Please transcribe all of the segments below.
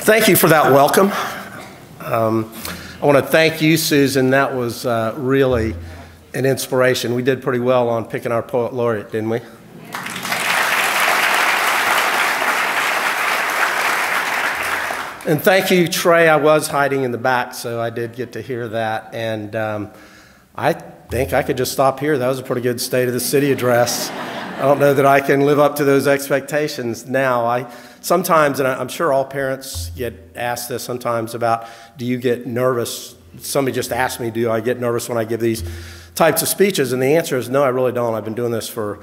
Thank you for that welcome. I want to thank you, Susan. That was really an inspiration. We did pretty well on picking our poet laureate, didn't we? And thank you, Trey. I was hiding in the back, so I did get to hear that. And I think I could just stop here. That was a pretty good State of the City address. I don't know that I can live up to those expectations now. Sometimes, and I'm sure all parents get asked this sometimes about, do you get nervous? Somebody just asked me, do I get nervous when I give these types of speeches? And the answer is no, I really don't. I've been doing this for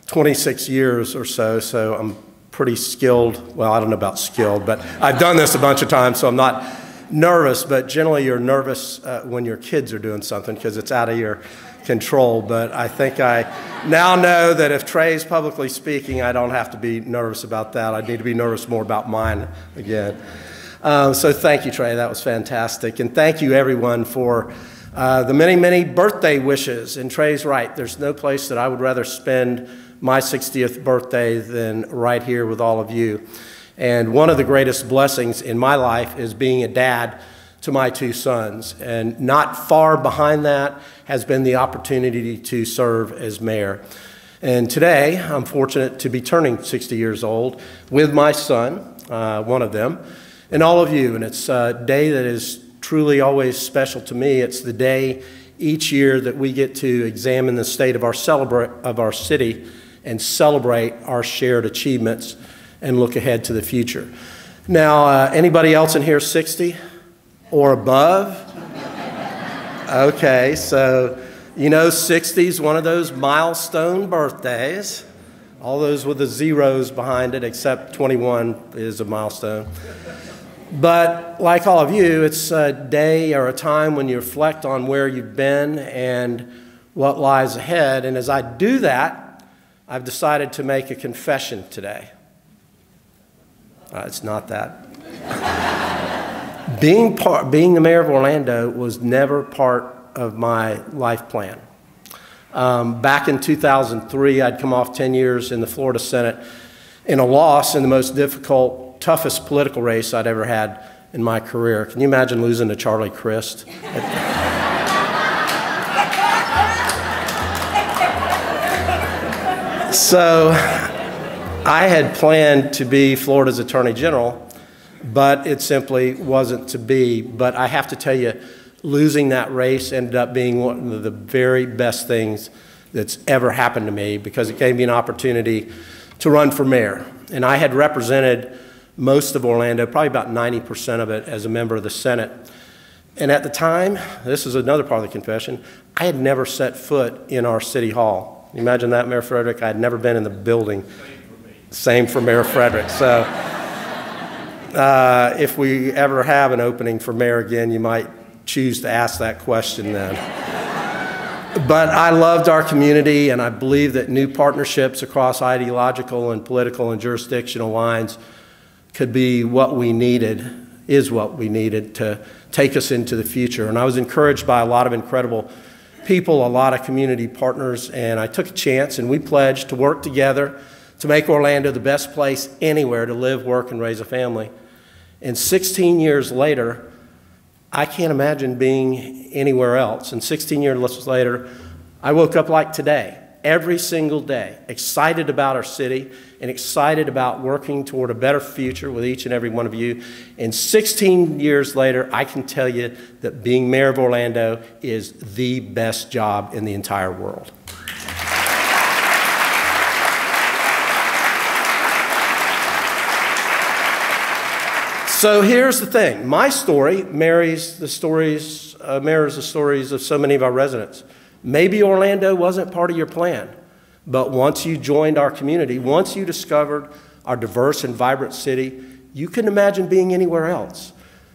26 years or so, so I'm pretty skilled. Well, I don't know about skilled, but I've done this a bunch of times, so I'm not nervous. But generally, you're nervous when your kids are doing something because it's out of your control. But I think I now know that if Trey's publicly speaking, I don't have to be nervous about that. I need to be nervous more about mine again. So thank you, Trey. That was fantastic. And thank you, everyone, for the many, many birthday wishes. And Trey's right. There's no place that I would rather spend my 60th birthday than right here with all of you. And one of the greatest blessings in my life is being a dad to my two sons. And not far behind that has been the opportunity to serve as mayor. And today, I'm fortunate to be turning 60 years old with my son, one of them, and all of you. And it's a day that is truly always special to me. It's the day each year that we get to examine the state of our city and celebrate our shared achievements and look ahead to the future. Now, anybody else in here 60 or above? Okay, so you know 60 is one of those milestone birthdays. All those with the zeros behind it, except 21 is a milestone. But like all of you, it's a day or a time when you reflect on where you've been and what lies ahead. And as I do that, I've decided to make a confession today. It's not that. Being the mayor of Orlando was never part of my life plan. Back in 2003, I'd come off 10 years in the Florida Senate in a loss in the most difficult, toughest political race I'd ever had in my career. Can you imagine losing to Charlie Crist? So I had planned to be Florida's Attorney General, but it simply wasn't to be. But I have to tell you, losing that race ended up being one of the very best things that's ever happened to me because it gave me an opportunity to run for mayor. And I had represented most of Orlando, probably about 90% of it, as a member of the Senate. And at the time, this is another part of the confession, I had never set foot in our city hall. Can you imagine that, Mayor Frederick? I had never been in the building. Same for Mayor Frederick. So if we ever have an opening for mayor again, you might choose to ask that question then. But I loved our community, and I believe that new partnerships across ideological and political and jurisdictional lines could be what we needed, is what we needed to take us into the future. And I was encouraged by a lot of incredible people, a lot of community partners, and I took a chance and we pledged to work together to make Orlando the best place anywhere to live, work, and raise a family. And 16 years later, I can't imagine being anywhere else. And 16 years later, I woke up like today, every single day, excited about our city and excited about working toward a better future with each and every one of you. And 16 years later, I can tell you that being mayor of Orlando is the best job in the entire world. So here's the thing. My story mirrors the stories of so many of our residents. Maybe Orlando wasn't part of your plan, but once you joined our community, once you discovered our diverse and vibrant city, you couldn't imagine being anywhere else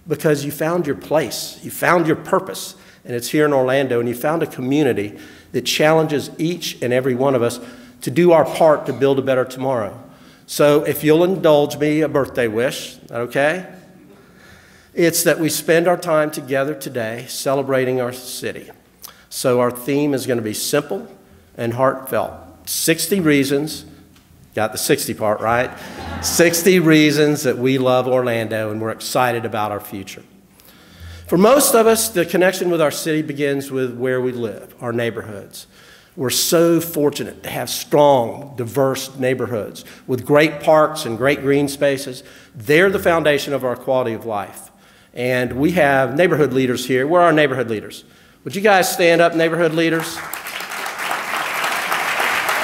because you found your place, you found your purpose, and it's here in Orlando, and you found a community that challenges each and every one of us to do our part to build a better tomorrow. So if you'll indulge me a birthday wish, okay? It's that we spend our time together today celebrating our city. So our theme is going to be simple and heartfelt. 60 reasons Got the 60 part right. 60 reasons that we love Orlando and we're excited about our future. For most of us, the connection with our city begins with where we live, our neighborhoods. We're so fortunate to have strong, diverse neighborhoods with great parks and great green spaces. They're the foundation of our quality of life. And we have neighborhood leaders here. Where are our neighborhood leaders? Would you guys stand up, neighborhood leaders?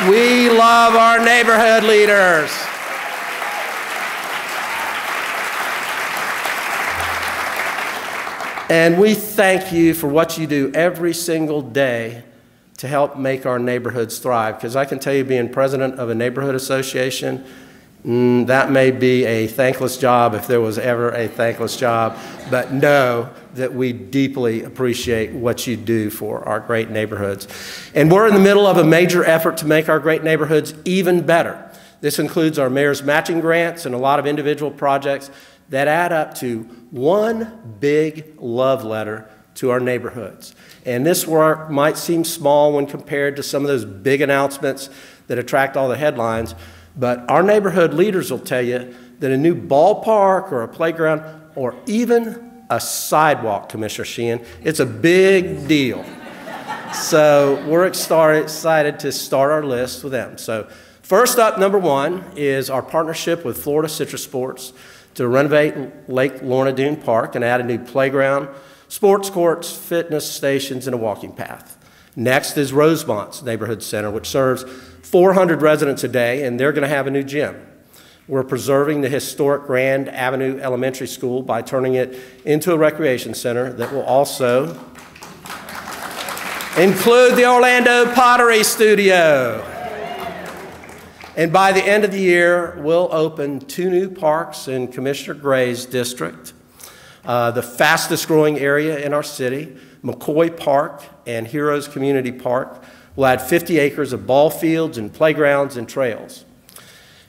We love our neighborhood leaders. And we thank you for what you do every single day to help make our neighborhoods thrive. Because I can tell you, being president of a neighborhood association, that may be a thankless job if there was ever a thankless job. But know that we deeply appreciate what you do for our great neighborhoods. And we're in the middle of a major effort to make our great neighborhoods even better. This includes our mayor's matching grants and a lot of individual projects that add up to one big love letter to our neighborhoods. And this work might seem small when compared to some of those big announcements that attract all the headlines, but our neighborhood leaders will tell you that a new ballpark or a playground or even a sidewalk, Commissioner Sheehan, it's a big deal. So we're excited to start our list with them. So first up, number one, is our partnership with Florida Citrus Sports to renovate Lake Lorna Doone Park and add a new playground, sports courts, fitness stations, and a walking path. Next is Rosemont's Neighborhood Center, which serves 400 residents a day, and they're going to have a new gym. We're preserving the historic Grand Avenue Elementary School by turning it into a recreation center that will also include the Orlando Pottery Studio. And by the end of the year, we'll open 2 new parks in Commissioner Gray's district, the fastest growing area in our city, McCoy Park and Heroes Community Park. We'll add 50 acres of ball fields and playgrounds and trails.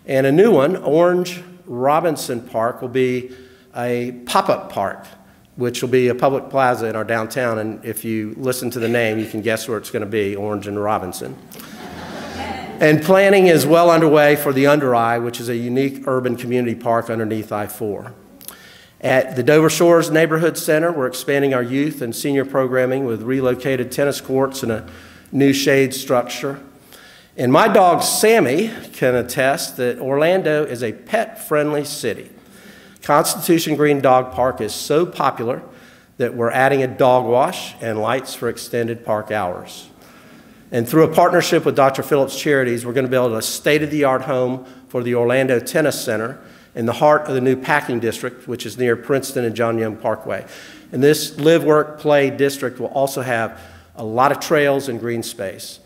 And a new one, Orange Robinson Park, will be a pop-up park, which will be a public plaza in our downtown. And if you listen to the name, you can guess where it's going to be, Orange and Robinson. And planning is well underway for the Under Eye, which is a unique urban community park underneath I-4. At the Dover Shores Neighborhood Center, we're expanding our youth and senior programming with relocated tennis courts and a new shade structure. And my dog Sammy can attest that Orlando is a pet-friendly city. Constitution Green Dog Park is so popular that we're adding a dog wash and lights for extended park hours. And through a partnership with Dr. Phillips Charities, we're going to build a state-of-the-art home for the Orlando Tennis Center in the heart of the new packing district, which is near Princeton and John Young Parkway. And this live, work, play district will also have a lot of trails and green space.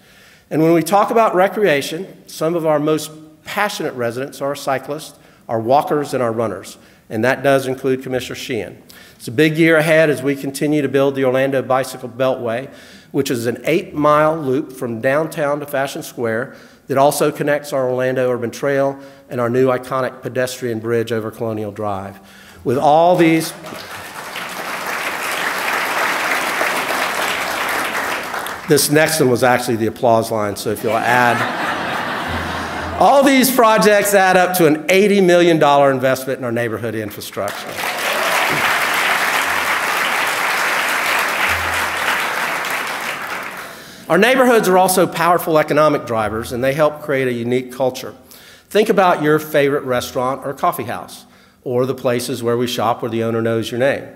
And when we talk about recreation, some of our most passionate residents are cyclists, our walkers, and our runners. And that does include Commissioner Sheehan. It's a big year ahead as we continue to build the Orlando Bicycle Beltway, which is an 8-mile loop from downtown to Fashion Square that also connects our Orlando Urban Trail and our new iconic pedestrian bridge over Colonial Drive. With all these, this next one was actually the applause line, so if you'll add, all these projects add up to an $80 million investment in our neighborhood infrastructure. Our neighborhoods are also powerful economic drivers, and they help create a unique culture. Think about your favorite restaurant or coffee house, or the places where we shop where the owner knows your name.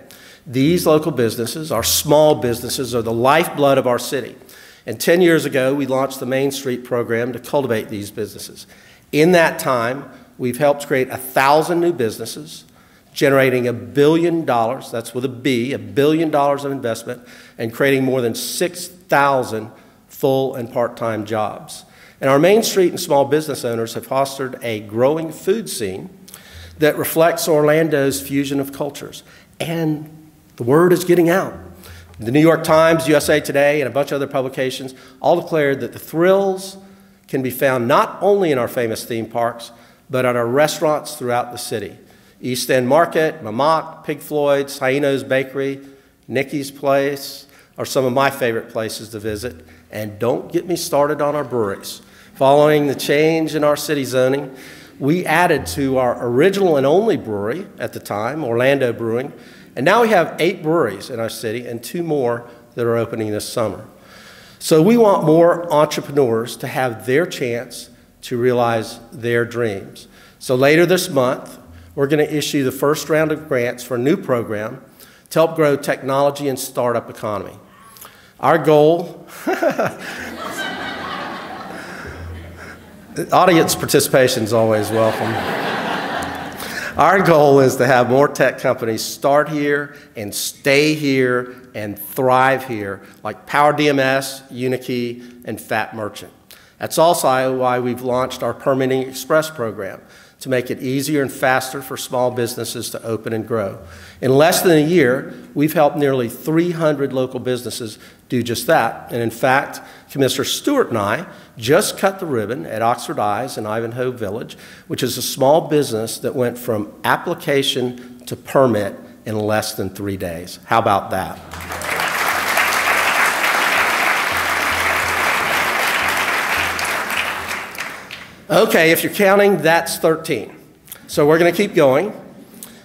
These local businesses, our small businesses, are the lifeblood of our city. And 10 years ago, we launched the Main Street program to cultivate these businesses. In that time, we've helped create 1,000 new businesses, generating $1 billion, that's with a B, $1 billion of investment, and creating more than 6,000 full and part-time jobs. And our Main Street and small business owners have fostered a growing food scene that reflects Orlando's fusion of cultures. And the word is getting out. The New York Times, USA Today, and a bunch of other publications all declared that the thrills can be found not only in our famous theme parks, but at our restaurants throughout the city. East End Market, Mamak, Pig Floyd's, Haino's Bakery, Nikki's Place are some of my favorite places to visit. And don't get me started on our breweries. Following the change in our city zoning, we added to our original and only brewery at the time, Orlando Brewing, and now we have 8 breweries in our city and 2 more that are opening this summer. So we want more entrepreneurs to have their chance to realize their dreams. So later this month, we're going to issue the first round of grants for a new program to help grow technology and startup economy. Our goal, audience participation is always welcome. Our goal is to have more tech companies start here and stay here and thrive here, like Power DMS, Unikey, and Fat Merchant. That's also why we've launched our Permitting Express program, to make it easier and faster for small businesses to open and grow. In less than a year, we've helped nearly 300 local businesses do just that. And in fact, Commissioner Stewart and I just cut the ribbon at Oxford Eyes in Ivanhoe Village, which is a small business that went from application to permit in less than 3 days. How about that? Okay, if you're counting, that's 13. So we're going to keep going.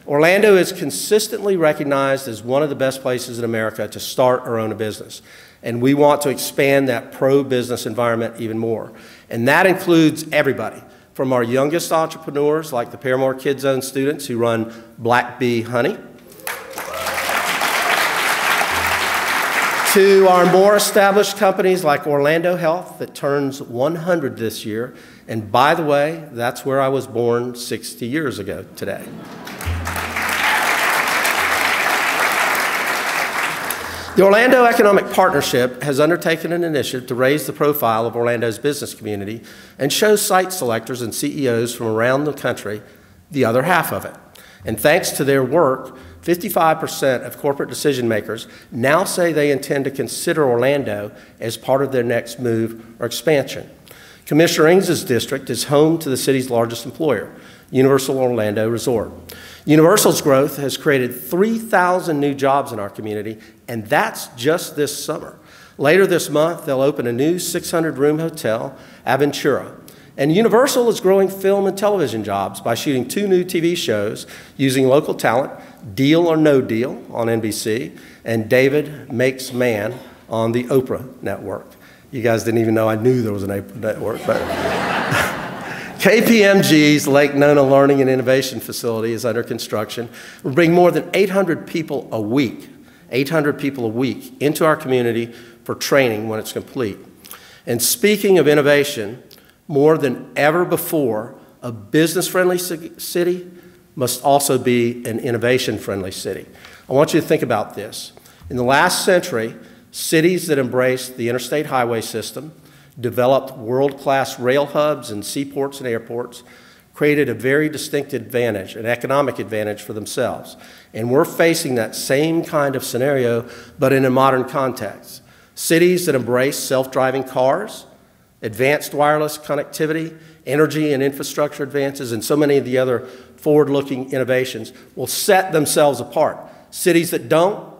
Orlando is consistently recognized as one of the best places in America to start or own a business. And we want to expand that pro-business environment even more. And that includes everybody, from our youngest entrepreneurs, like the Paramore Kids Zone students who run Black Bee Honey, to our more established companies like Orlando Health that turns 100 this year. And by the way, that's where I was born 60 years ago today. The Orlando Economic Partnership has undertaken an initiative to raise the profile of Orlando's business community and show site selectors and CEOs from around the country the other half of it. And thanks to their work, 55% of corporate decision makers now say they intend to consider Orlando as part of their next move or expansion. Commissioner Ings' district is home to the city's largest employer, Universal Orlando Resort. Universal's growth has created 3,000 new jobs in our community, and that's just this summer. Later this month, they'll open a new 600-room hotel, Aventura. And Universal is growing film and television jobs by shooting 2 new TV shows using local talent, Deal or No Deal on NBC, and David Makes Man on the Oprah Network. You guys didn't even know I knew there was an Oprah Network, but KPMG's Lake Nona Learning and Innovation Facility is under construction. We'll bring more than 800 people a week into our community for training when it's complete. And speaking of innovation, more than ever before, a business-friendly city must also be an innovation-friendly city. I want you to think about this. In the last century, cities that embraced the interstate highway system, developed world-class rail hubs and seaports and airports, created a very distinct advantage, an economic advantage for themselves. And we're facing that same kind of scenario, but in a modern context. Cities that embrace self-driving cars, advanced wireless connectivity, energy and infrastructure advances, and so many of the other forward-looking innovations will set themselves apart. Cities that don't,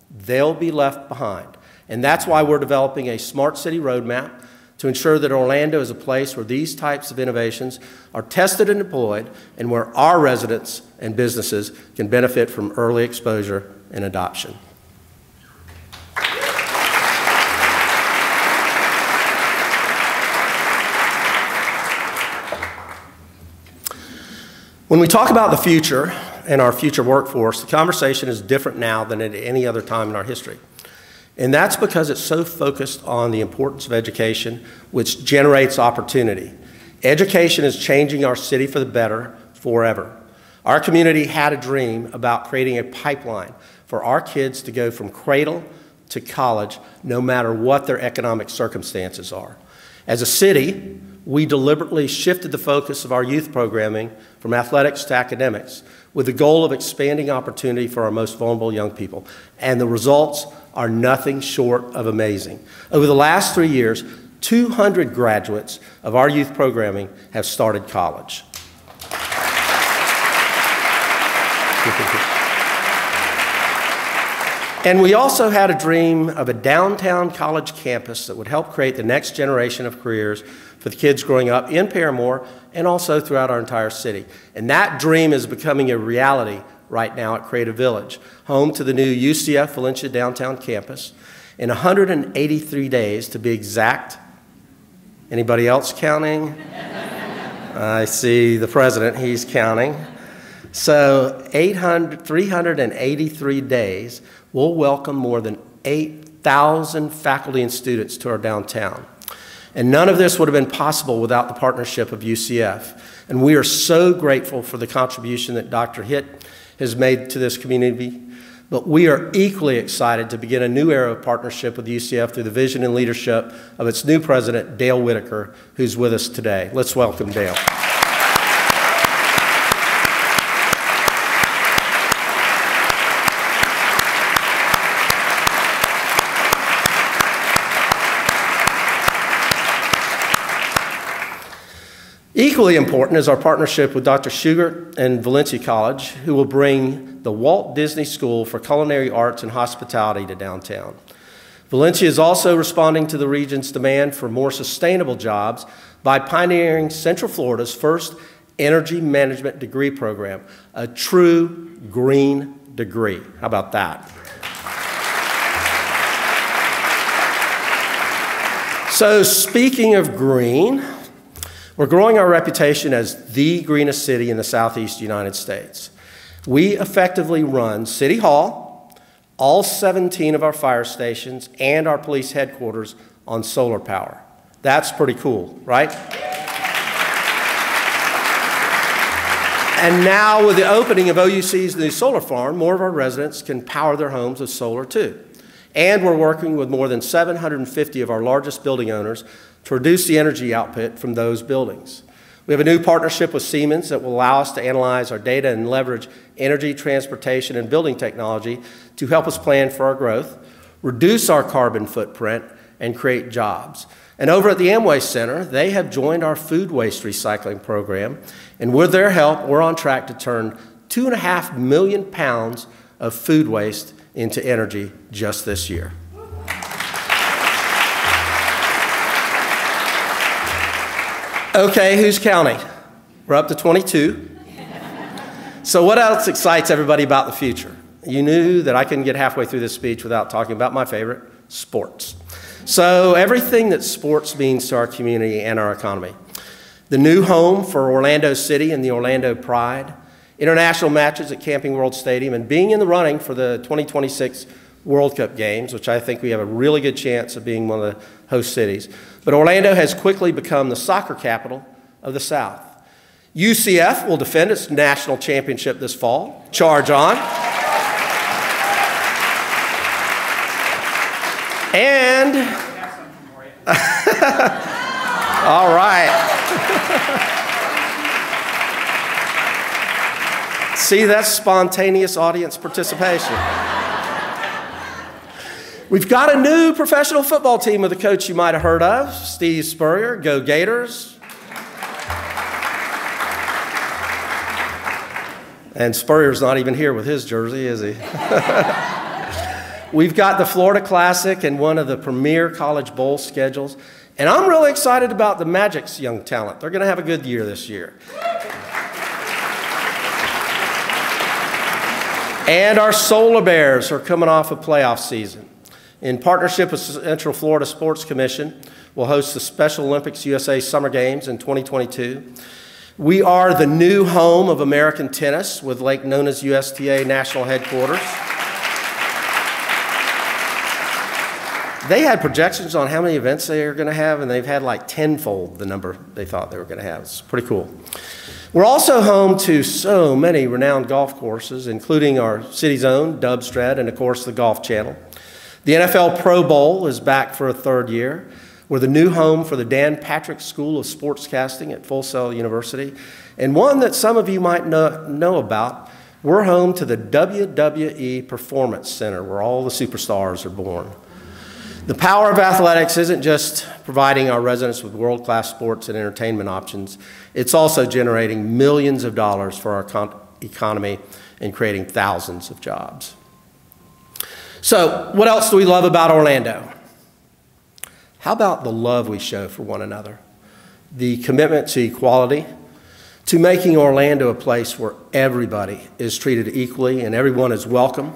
they'll be left behind. And that's why we're developing a smart city roadmap to ensure that Orlando is a place where these types of innovations are tested and deployed, and where our residents and businesses can benefit from early exposure and adoption. When we talk about the future and our future workforce, the conversation is different now than at any other time in our history. And that's because it's so focused on the importance of education, which generates opportunity. Education is changing our city for the better forever. Our community had a dream about creating a pipeline for our kids to go from cradle to college, no matter what their economic circumstances are. As a city, we deliberately shifted the focus of our youth programming from athletics to academics with the goal of expanding opportunity for our most vulnerable young people. And the results are nothing short of amazing. Over the last 3 years, 200 graduates of our youth programming have started college. And we also had a dream of a downtown college campus that would help create the next generation of careers for the kids growing up in Paramore and also throughout our entire city. And that dream is becoming a reality right now at Creative Village, home to the new UCF Valencia downtown campus. In 183 days, to be exact. Anybody else counting? I see the president, he's counting. So 383 days, we'll welcome more than 8,000 faculty and students to our downtown. And none of this would have been possible without the partnership of UCF. And we are so grateful for the contribution that Dr. Hitt has made to this community. But we are equally excited to begin a new era of partnership with UCF through the vision and leadership of its new president, Dale Whitaker, who's with us today. Let's welcome Dale. Equally important is our partnership with Dr. Schugert and Valencia College, who will bring the Walt Disney School for Culinary Arts and Hospitality to downtown. Valencia is also responding to the region's demand for more sustainable jobs by pioneering Central Florida's first energy management degree program, a true green degree. How about that? So speaking of green, we're growing our reputation as the greenest city in the Southeast United States. We effectively run City Hall, all 17 of our fire stations, and our police headquarters on solar power. That's pretty cool, right? And now with the opening of OUC's new solar farm, more of our residents can power their homes with solar too. And we're working with more than 750 of our largest building owners to reduce the energy output from those buildings. We have a new partnership with Siemens that will allow us to analyze our data and leverage energy, transportation, and building technology to help us plan for our growth, reduce our carbon footprint, and create jobs. And over at the Amway Center, they have joined our food waste recycling program, and with their help, we're on track to turn 2.5 million pounds of food waste into energy just this year. Okay, who's counting? We're up to 22. So what else excites everybody about the future? You knew that I couldn't get halfway through this speech without talking about my favorite, sports. So everything that sports means to our community and our economy. The new home for Orlando City and the Orlando Pride, international matches at Camping World Stadium, and being in the running for the 2026 World Cup games, which I think we have a really good chance of being one of the host cities. But Orlando has quickly become the soccer capital of the South. UCF will defend its national championship this fall. Charge on. And, all right. See, that's spontaneous audience participation. We've got a new professional football team with a coach you might have heard of, Steve Spurrier. Go Gators. And Spurrier's not even here with his jersey, is he? We've got the Florida Classic and one of the premier college bowl schedules. And I'm really excited about the Magic's young talent. They're going to have a good year this year. And our Solar Bears are coming off a playoff season. In partnership with Central Florida Sports Commission, we'll host the Special Olympics USA Summer Games in 2022. We are the new home of American tennis with Lake Nona's USTA National Headquarters. They had projections on how many events they are going to have, and they've had like tenfold the number they thought they were going to have. It's pretty cool. We're also home to so many renowned golf courses, including our city's own Dubstrat and, of course, the Golf Channel. The NFL Pro Bowl is back for a third year. We're the new home for the Dan Patrick School of Sportscasting at Full Sail University. And one that some of you might know about, we're home to the WWE Performance Center, where all the superstars are born. The power of athletics isn't just providing our residents with world-class sports and entertainment options. It's also generating millions of dollars for our economy and creating thousands of jobs. So, what else do we love about Orlando? How about the love we show for one another? The commitment to equality, to making Orlando a place where everybody is treated equally and everyone is welcome.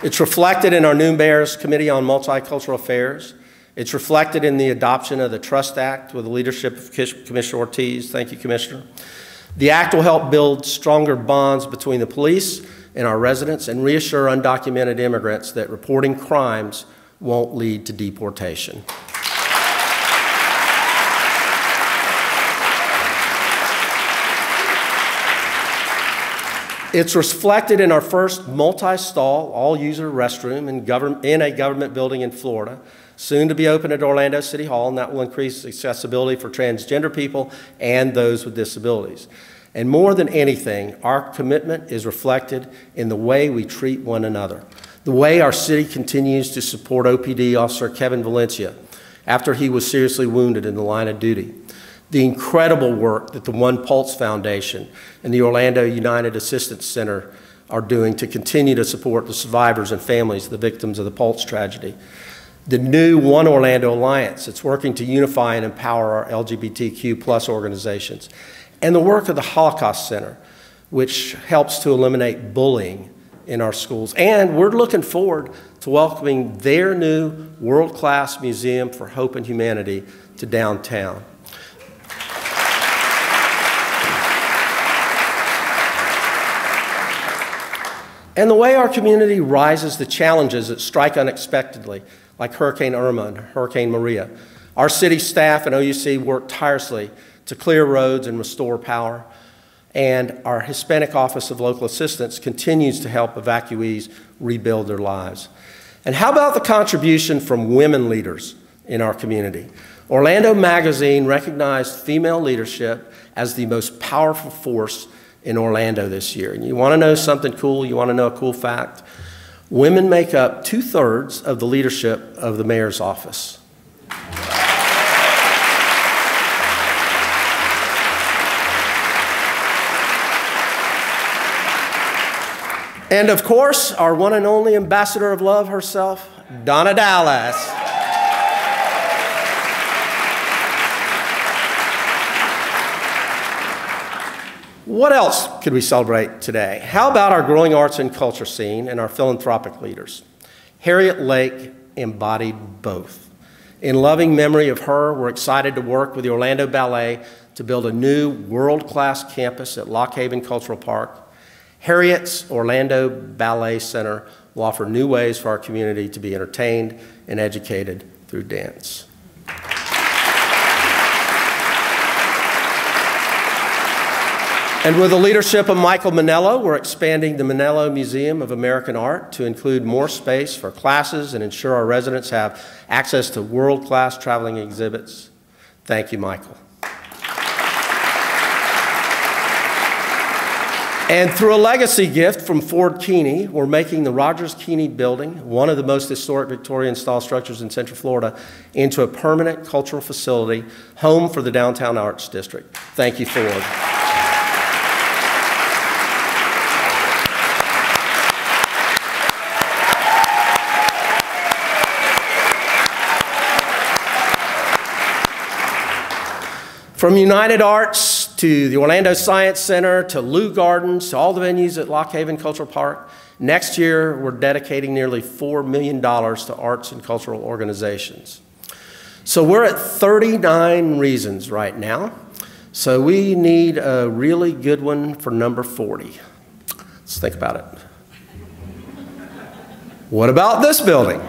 It's reflected in our new Mayor's Committee on Multicultural Affairs. It's reflected in the adoption of the Trust Act with the leadership of Commissioner Ortiz. Thank you, Commissioner. The act will help build stronger bonds between the police and our residents and reassure undocumented immigrants that reporting crimes won't lead to deportation. It's reflected in our first multi-stall, all-user restroom in a government building in Florida, soon to be open at Orlando City Hall, and that will increase accessibility for transgender people and those with disabilities. And more than anything, our commitment is reflected in the way we treat one another, the way our city continues to support OPD Officer Kevin Valencia after he was seriously wounded in the line of duty, the incredible work that the One Pulse Foundation and the Orlando United Assistance Center are doing to continue to support the survivors and families of the victims of the Pulse tragedy, the new One Orlando Alliance that's working to unify and empower our LGBTQ+ organizations, and the work of the Holocaust Center, which helps to eliminate bullying in our schools. And we're looking forward to welcoming their new world-class Museum for Hope and Humanity to downtown. And the way our community rises to challenges that strike unexpectedly, like Hurricane Irma and Hurricane Maria. Our city staff and OUC work tirelessly to clear roads and restore power. And our Hispanic Office of Local Assistance continues to help evacuees rebuild their lives. And how about the contribution from women leaders in our community? Orlando Magazine recognized female leadership as the most powerful force in Orlando this year. And you want to know something cool? You want to know a cool fact? Women make up 2/3 of the leadership of the mayor's office. And of course, our one and only ambassador of love herself, Donna Dallas. What else could we celebrate today? How about our growing arts and culture scene and our philanthropic leaders? Harriet Lake embodied both. In loving memory of her, we're excited to work with the Orlando Ballet to build a new world-class campus at Lock Haven Cultural Park. Harriet's Orlando Ballet Center will offer new ways for our community to be entertained and educated through dance. And with the leadership of Michael Manello, we're expanding the Manello Museum of American Art to include more space for classes and ensure our residents have access to world-class traveling exhibits. Thank you, Michael. And through a legacy gift from Ford Keeney, we're making the Rogers Keeney Building, one of the most historic Victorian-style structures in Central Florida, into a permanent cultural facility, home for the Downtown Arts District. Thank you, Ford. From United Arts to the Orlando Science Center to Lou Gardens to all the venues at Lock Haven Cultural Park, next year we're dedicating nearly $4 million to arts and cultural organizations. So we're at 39 reasons right now. So we need a really good one for number 40. Let's think about it. What about this building?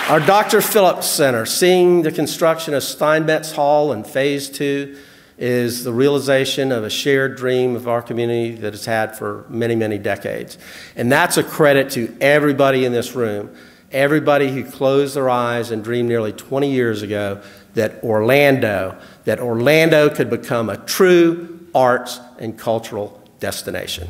Our Dr. Phillips Center, seeing the construction of Steinmetz Hall in Phase 2 is the realization of a shared dream of our community that it's had for many, many decades. And that's a credit to everybody in this room, everybody who closed their eyes and dreamed nearly 20 years ago that Orlando could become a true arts and cultural destination.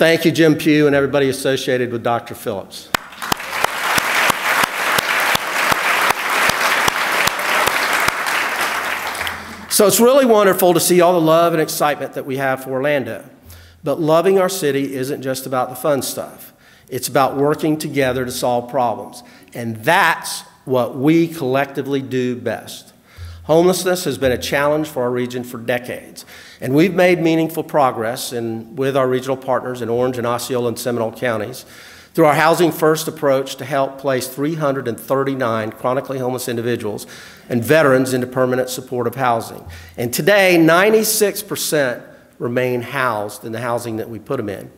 thank you, Jim Pugh, and everybody associated with Dr. Phillips. So it's really wonderful to see all the love and excitement that we have for Orlando. But loving our city isn't just about the fun stuff. It's about working together to solve problems. And that's what we collectively do best. Homelessness has been a challenge for our region for decades. And we've made meaningful progress with our regional partners in Orange and Osceola and Seminole counties through our Housing First approach to help place 339 chronically homeless individuals and veterans into permanent supportive housing. And today, 96% remain housed in the housing that we put them in.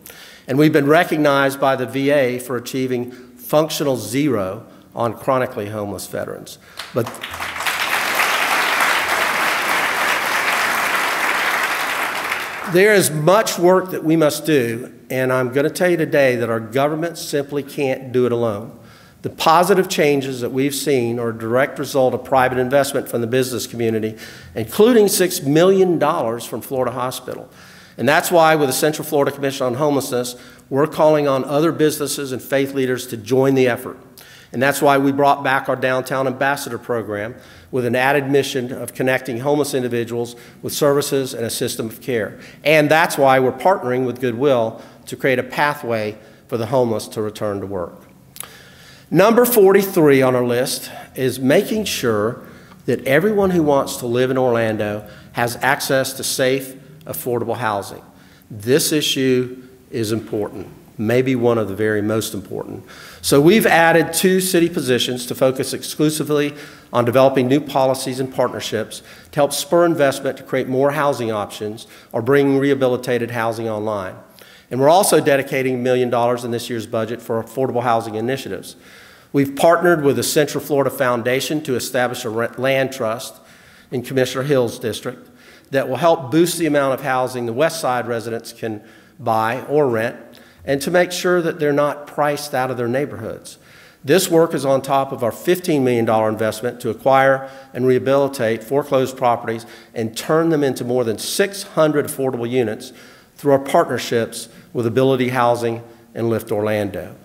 And we've been recognized by the VA for achieving functional zero on chronically homeless veterans. But there is much work that we must do, and I'm going to tell you today that our government simply can't do it alone. The positive changes that we've seen are a direct result of private investment from the business community, including $6 million from Florida Hospital. And that's why with the Central Florida Commission on Homelessness, we're calling on other businesses and faith leaders to join the effort. And that's why we brought back our Downtown Ambassador program with an added mission of connecting homeless individuals with services and a system of care. And that's why we're partnering with Goodwill to create a pathway for the homeless to return to work. Number 43 on our list is making sure that everyone who wants to live in Orlando has access to safe, affordable housing. This issue is important, maybe one of the very most important. So we've added 2 city positions to focus exclusively on developing new policies and partnerships to help spur investment to create more housing options or bring rehabilitated housing online. And we're also dedicating $1 million in this year's budget for affordable housing initiatives. We've partnered with the Central Florida Foundation to establish a land trust in Commissioner Hill's district that will help boost the amount of housing the West Side residents can buy or rent, and to make sure that they're not priced out of their neighborhoods. This work is on top of our $15 million investment to acquire and rehabilitate foreclosed properties and turn them into more than 600 affordable units through our partnerships with Ability Housing and Lift Orlando.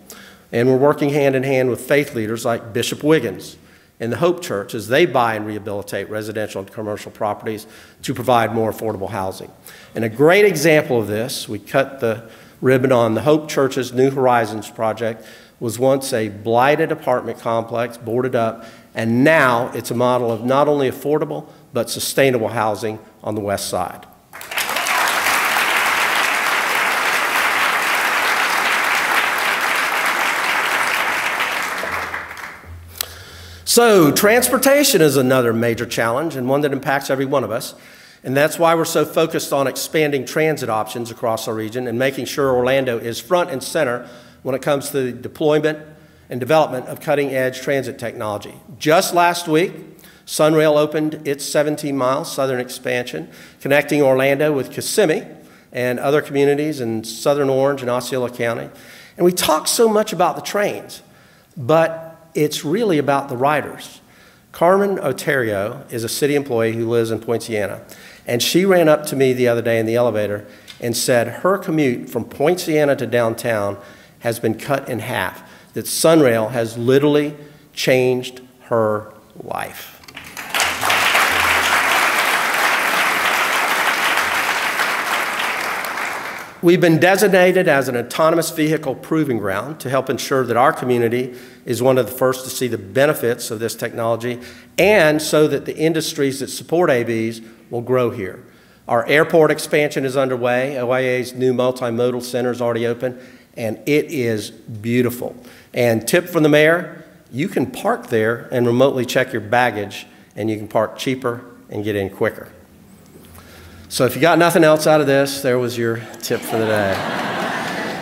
And we're working hand in hand with faith leaders like Bishop Wiggins and the Hope Church as they buy and rehabilitate residential and commercial properties to provide more affordable housing. And a great example of this, we cut the ribbon on the Hope Church's New Horizons project, was once a blighted apartment complex, boarded up, and now it's a model of not only affordable but sustainable housing on the West Side. So transportation is another major challenge and one that impacts every one of us. And that's why we're so focused on expanding transit options across our region and making sure Orlando is front and center when it comes to the deployment and development of cutting-edge transit technology. Just last week, Sunrail opened its 17-mile southern expansion, connecting Orlando with Kissimmee and other communities in southern Orange and Osceola County. And we talk so much about the trains, but it's really about the riders. Carmen Oterio is a city employee who lives in Poinciana, and she ran up to me the other day in the elevator and said her commute from Poinciana to downtown has been cut in half, that Sunrail has literally changed her life. We've been designated as an autonomous vehicle proving ground to help ensure that our community is one of the first to see the benefits of this technology, and so that the industries that support AVs will grow here. Our airport expansion is underway. OIA's new multimodal center is already open, and it is beautiful. And tip from the mayor, you can park there and remotely check your baggage, and you can park cheaper and get in quicker. So if you got nothing else out of this, there was your tip for the day.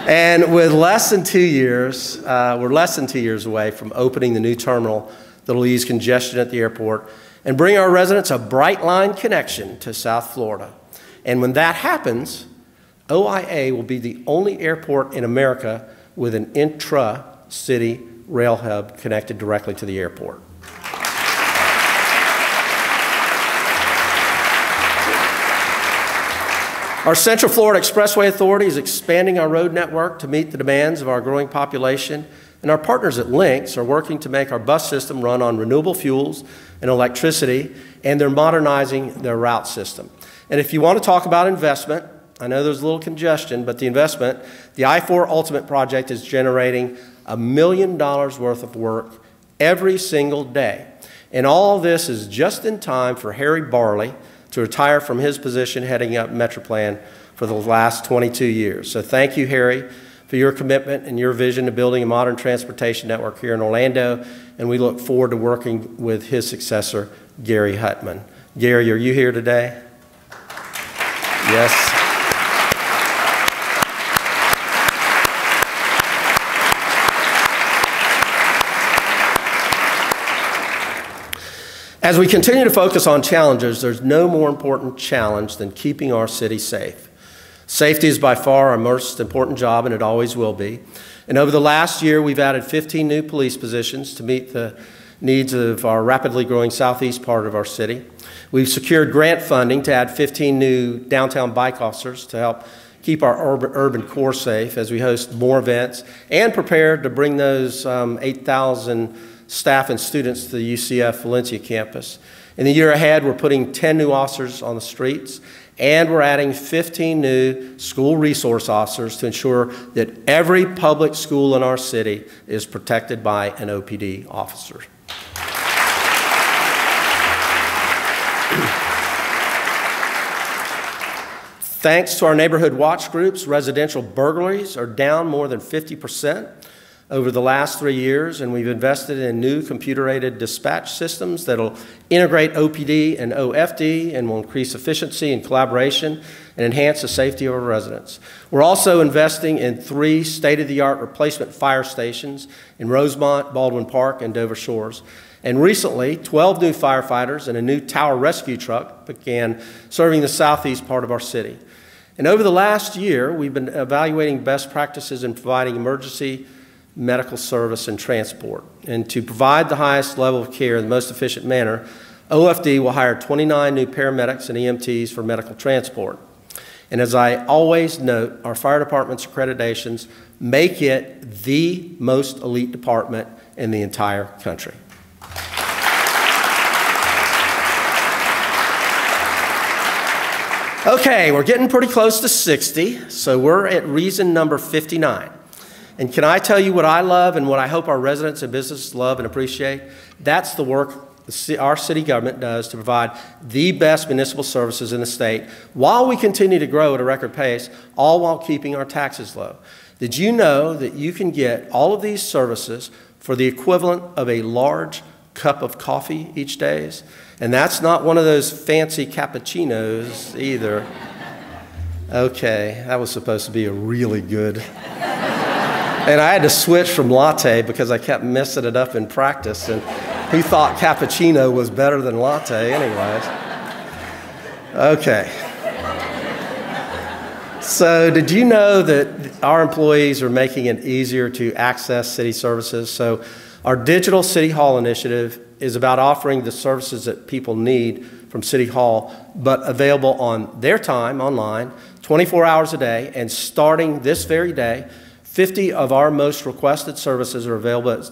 And with less than 2 years, we're less than 2 years away from opening the new terminal that'll ease congestion at the airport and bring our residents a bright line connection to South Florida. And when that happens, OIA will be the only airport in America with an intra-city rail hub connected directly to the airport. Our Central Florida Expressway Authority is expanding our road network to meet the demands of our growing population, and our partners at Lynx are working to make our bus system run on renewable fuels and electricity, and they're modernizing their route system. And if you want to talk about investment, I know there's a little congestion, but the investment, the I-4 Ultimate project is generating $1 million worth of work every single day. And all this is just in time for Harry Barley to retire from his position heading up Metroplan for the last 22 years. So thank you, Harry, for your commitment and your vision to building a modern transportation network here in Orlando, and we look forward to working with his successor, Gary Huttman. Gary, are you here today? Yes. As we continue to focus on challenges, there's no more important challenge than keeping our city safe. Safety is by far our most important job, and it always will be. And over the last year, we've added 15 new police positions to meet the needs of our rapidly growing southeast part of our city. We've secured grant funding to add 15 new downtown bike officers to help keep our urban core safe as we host more events and prepare to bring those 8,000 staff and students to the UCF Valencia campus. In the year ahead, we're putting 10 new officers on the streets, and we're adding 15 new school resource officers to ensure that every public school in our city is protected by an OPD officer. Thanks to our neighborhood watch groups, residential burglaries are down more than 50% over the last 3 years, and we've invested in new computer-aided dispatch systems that'll integrate OPD and OFD and will increase efficiency and collaboration and enhance the safety of our residents. We're also investing in 3 state-of-the-art replacement fire stations in Rosemont, Baldwin Park, and Dover Shores. And recently, 12 new firefighters and a new tower rescue truck began serving the southeast part of our city. And over the last year, we've been evaluating best practices in providing emergency medical service and transport. And to provide the highest level of care in the most efficient manner, OFD will hire 29 new paramedics and EMTs for medical transport. And as I always note, our fire department's accreditations make it the most elite department in the entire country. Okay, we're getting pretty close to 60, so we're at reason number 59. And can I tell you what I love and what I hope our residents and businesses love and appreciate? That's the work our city government does to provide the best municipal services in the state while we continue to grow at a record pace, all while keeping our taxes low. Did you know that you can get all of these services for the equivalent of a large cup of coffee each day? And that's not one of those fancy cappuccinos either. Okay, that was supposed to be a really good. And I had to switch from latte because I kept messing it up in practice. And who thought cappuccino was better than latte anyways? Okay. So did you know that our employees are making it easier to access city services? So our Digital City Hall initiative is about offering the services that people need from City Hall, but available on their time online, 24 hours a day, and starting this very day, 50 of our most requested services are available at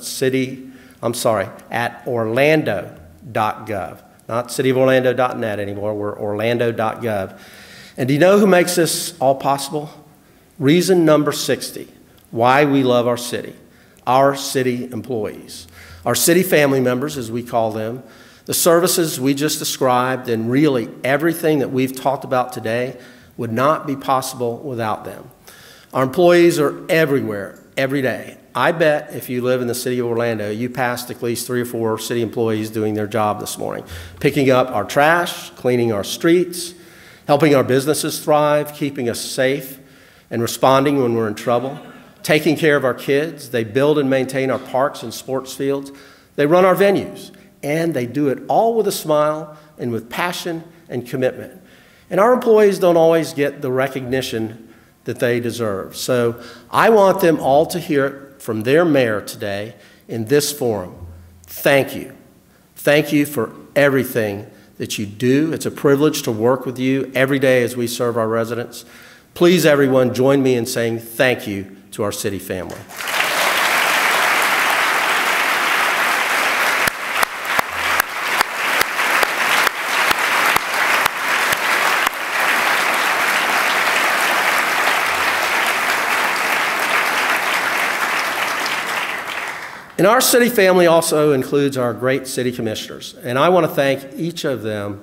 Orlando.gov. Not cityoforlando.net anymore, we're orlando.gov. And do you know who makes this all possible? Reason number 60, why we love our city employees. Our city family members, as we call them, the services we just described, and really everything that we've talked about today would not be possible without them. Our employees are everywhere, every day. I bet if you live in the city of Orlando, you passed at least 3 or 4 city employees doing their job this morning, picking up our trash, cleaning our streets, helping our businesses thrive, keeping us safe, and responding when we're in trouble, taking care of our kids. They build and maintain our parks and sports fields. They run our venues, and they do it all with a smile and with passion and commitment. And our employees don't always get the recognition that they deserve. So I want them all to hear it from their mayor today in this forum. Thank you. Thank you for everything that you do. It's a privilege to work with you every day as we serve our residents. Please, everyone, join me in saying thank you to our city family. And our city family also includes our great city commissioners. And I want to thank each of them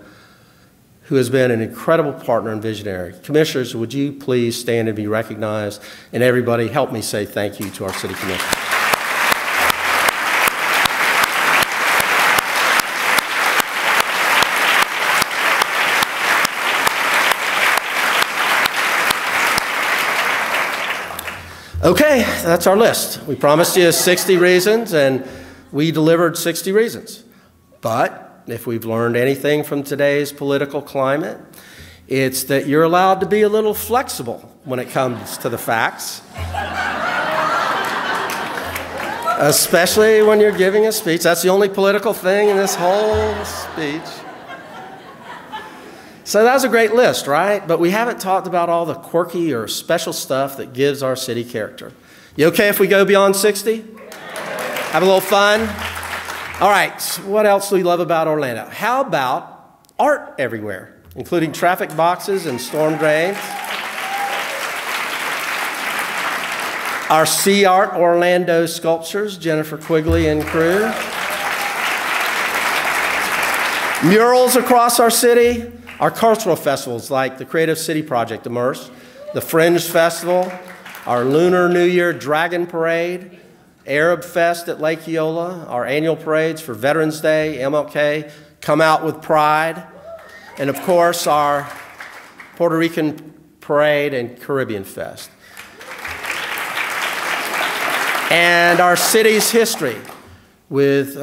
who has been an incredible partner and visionary. Commissioners, would you please stand and be recognized? And everybody, help me say thank you to our city commissioners. Okay, that's our list. We promised you 60 reasons, and we delivered 60 reasons. But if we've learned anything from today's political climate, it's that you're allowed to be a little flexible when it comes to the facts. Especially when you're giving a speech. That's the only political thing in this whole speech. So that was a great list, right? But we haven't talked about all the quirky or special stuff that gives our city character. You okay if we go beyond 60? Have a little fun? All right, what else do we love about Orlando? How about art everywhere, including traffic boxes and storm drains? Our Sea Art Orlando sculptures, Jennifer Quigley and crew. Murals across our city. Our cultural festivals like the Creative City Project, Immerse, the Fringe Festival, our Lunar New Year Dragon Parade, Arab Fest at Lake Eola, our annual parades for Veterans Day, MLK, Come Out with Pride, and of course our Puerto Rican Parade and Caribbean Fest. And our city's history with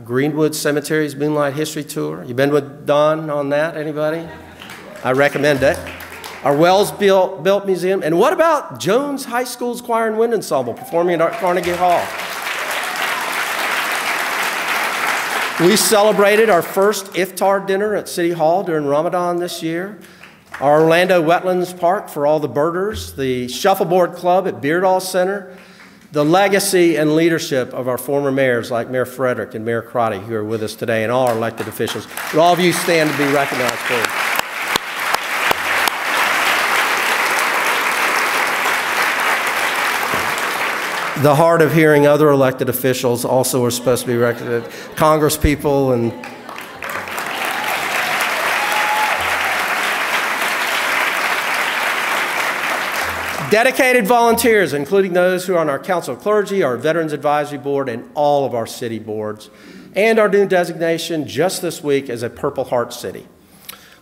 Greenwood Cemetery's Moonlight History Tour. You been with Don on that, anybody? I recommend it. Our Wells Built Museum. And what about Jones High School's Choir and Wind Ensemble performing at Carnegie Hall? We celebrated our first iftar dinner at City Hall during Ramadan this year. Our Orlando Wetlands Park for all the birders, the Shuffleboard Club at Beardall Center, the legacy and leadership of our former mayors like Mayor Frederick and Mayor Crotty who are with us today, and all our elected officials. Would all of you stand to be recognized, please? The hard of hearing other elected officials also are supposed to be recognized. Congresspeople and dedicated volunteers, including those who are on our Council of Clergy, our Veterans Advisory Board, and all of our city boards, and our new designation just this week as a Purple Heart City.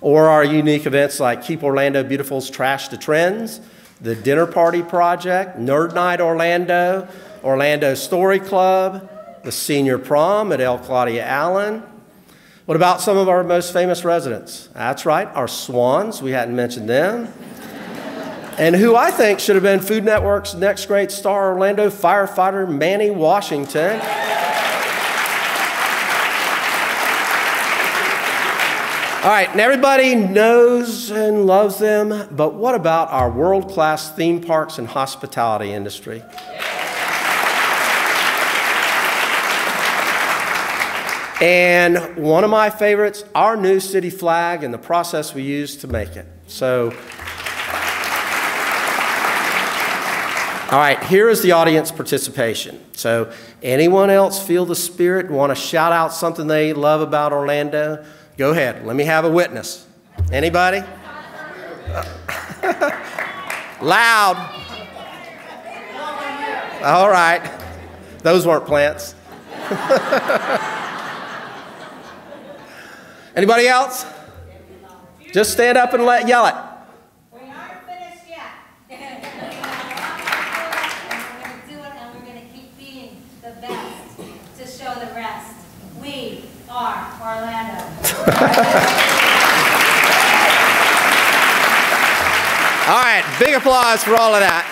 Or our unique events like Keep Orlando Beautiful's Trash to Trends, the Dinner Party Project, Nerd Night Orlando, Orlando Story Club, the Senior Prom at El Claudia Allen. What about some of our most famous residents? That's right, our Swans, we hadn't mentioned them. And who I think should have been Food Network's next great star, Orlando firefighter Manny Washington. All right, and everybody knows and loves them, but what about our world-class theme parks and hospitality industry? And one of my favorites, our new city flag and the process we used to make it. So, all right, here is the audience participation. So, anyone else feel the spirit and want to shout out something they love about Orlando? Go ahead. Let me have a witness. Anybody? Loud. All right. Those weren't plants. Anybody else? Just stand up and yell it. We aren't finished yet. We're going to do it, and we're going to keep being the best to show the rest. We are Orlando. All right, big applause for all of that.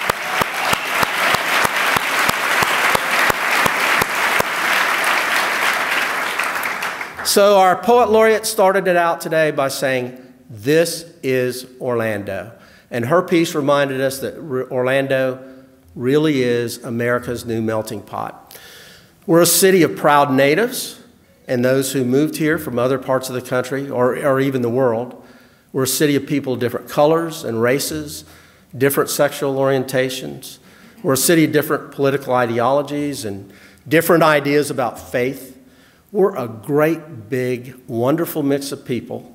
So our poet laureate started it out today by saying, "This is Orlando." And her piece reminded us that Orlando really is America's new melting pot. We're a city of proud natives and those who moved here from other parts of the country or even the world. We're a city of people of different colors and races, different sexual orientations. We're a city of different political ideologies and different ideas about faith. We're a great, big, wonderful mix of people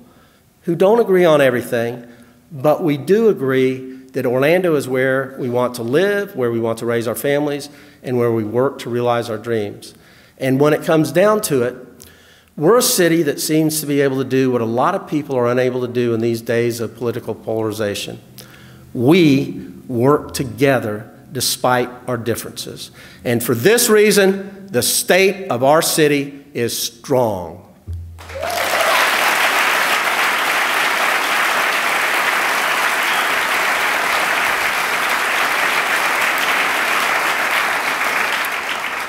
who don't agree on everything, but we do agree that Orlando is where we want to live, where we want to raise our families, and where we work to realize our dreams. And when it comes down to it, we're a city that seems to be able to do what a lot of people are unable to do in these days of political polarization. We work together despite our differences. And for this reason, the state of our city is strong.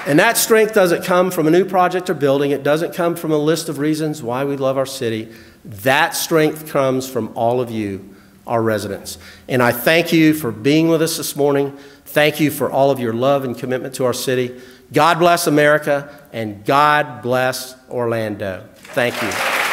And that strength doesn't come from a new project or building. It doesn't come from a list of reasons why we love our city. That strength comes from all of you, our residents. And I thank you for being with us this morning. Thank you for all of your love and commitment to our city. God bless America, and God bless Orlando. Thank you.